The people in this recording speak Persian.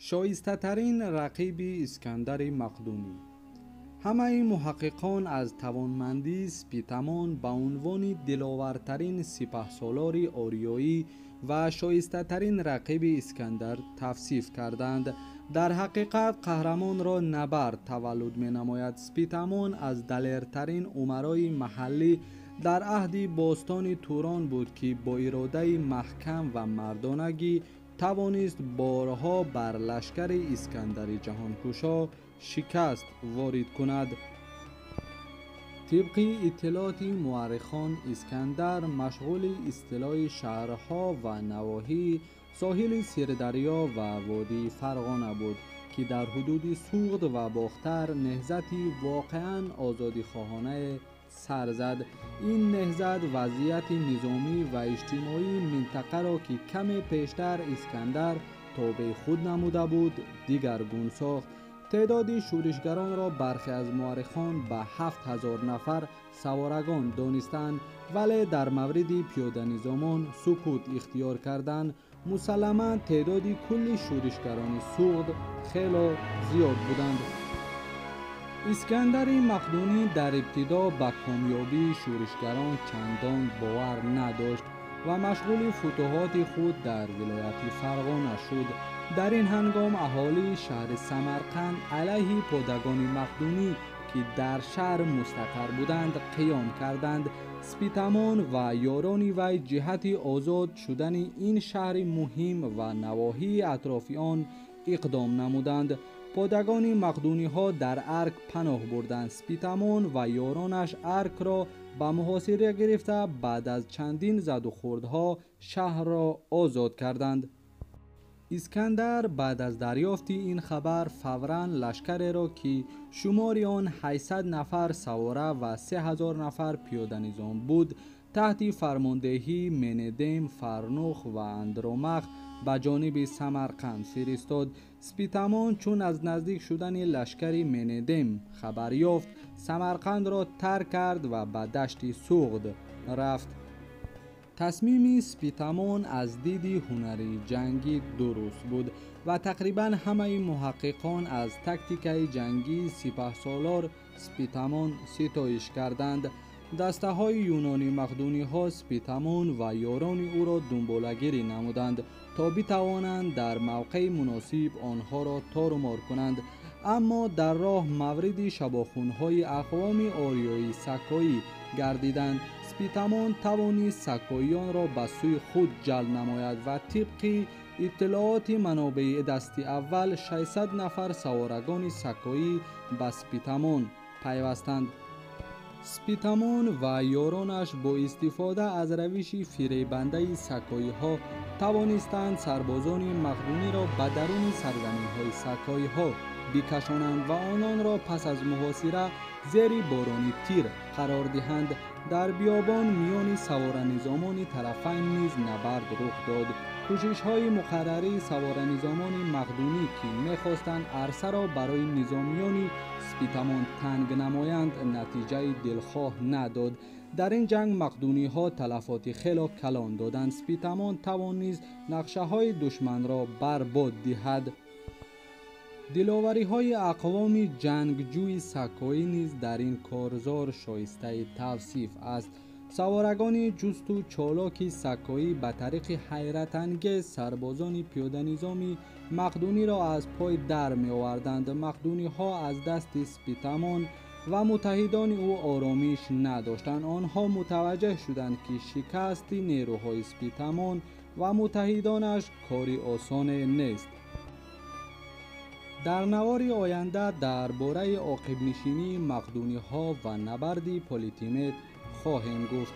شایسته ترین رقیب اسکندر مقدونی. همه محققان از توانمندی سپیتمان به عنوان دلاورترین سپهسالار آریایی و شایسته ترین رقیب اسکندر توصیف کردند. در حقیقت قهرمان را نبرد تولد می نماید. سپیتمان از دلیرترین امرای محلی در عهد باستان توران بود که با اراده محکم و مردانگی توانست بارها بر لشکر اسکندر جهانگشا شکست وارد کند. طبق اطلاعات مورخان، اسکندر مشغول اصلاح شهرها و نواحی ساحل سیردریا و وادی فرغانه بود که در حدود سوغد و باختر نهضتی واقعا آزادی خواهانه سر زد. این نهضت وضعیت نظامی و اجتماعی منطقه را که کم پیشتر اسکندر تابع خود نموده بود دیگرگون ساخت. تعداد شورشگران را برخی از مورخان به 7000 نفر سوارگان دانستند، ولی در مورد پیاده نظامان سکوت اختیار کردند. مسلما تعداد کل شورشگران سوغد خیلی زیاد بودند. اسکندر مقدونی در ابتدا به کامیابی شورشگران چندان باور نداشت و مشغول فتوحات خود در ولایت فرغانه شد. در این هنگام اهالی شهر سمرقند علیه پادگان مقدونی که در شهر مستقر بودند قیام کردند. سپیتمان و یاران وی جهت آزاد شدن این شهر مهم و نواحی اطراف آن اقدام نمودند. پادگان مقدونی ها در ارک پناه بردند. سپیتمان و یارانش ارک را به محاصره گرفته بعد از چندین زد و خوردها شهر را آزاد کردند. اسکندر بعد از دریافت این خبر فوراً لشکر را که شمار آن 800 نفر سواره و 3000 نفر پیاده نظام بود تحت فرماندهی مندم، فرنوخ و اندرومخ به جانب سمرقند فرستاد. سپیتمان چون از نزدیک شدن لشکر مندم خبر یافت، سمرقند را ترک کرد و به دشت سوغد رفت. تصمیم سپیتمان از دید هنری جنگی درست بود و تقریبا همه محققان از تاکتیک جنگی سپهسالار سپیتمان ستایش کردند. دسته های یونانی مقدونی ها سپیتمان و یاران او را دنبالگیری نمودند تا بتوانند در موقع مناسب آنها را تار و مار کنند، اما در راه مورد شباخون های اقوام آریایی سکایی گردیدند. سپیتمان توانست سکاییان را به سوی خود جلب نماید و طبق اطلاعات منابع دست اول 600 نفر سوارگان سکایی به سپیتمان پیوستند. سپیتمان و یارانش با استفاده از روش فریبنده سکایی ها توانستند سربازان مقدونی را به درون سرزمین های سکایی ها بکشانند و آنان را پس از محاصره زیر باران تیر قرار دهند. در بیابان میان سوار نظامان طرفین نیز نبرد رخ داد. کوشش های مقرره سوار نظامان مقدونی که میخواستند عرصه را برای نظامیان سپیتمان تنگ نمایند نتیجه دلخواه نداد. در این جنگ مقدونی ها تلفات خیلی کلان دادند. سپیتمان توانست نقشه های دشمن را برباد دهد. دلاوری های اقوام جنگجوی سکایی نیز در این کارزار شایسته توصیف است. سوارگان جست و چالاک سکایی به طریق حیرت انگیز سربازان پیاده نظامی مقدونی را از پای در می آوردند. مقدونی ها از دست سپیتمان و متحدان او آرامش نداشتند. آنها متوجه شدند که شکست نیروهای سپیتمان و متحدانش کاری آسان نیست. در نوار آینده درباره عاقب نشینی مقدونی ها و نبرد پلیتیمت خواهیم گفت.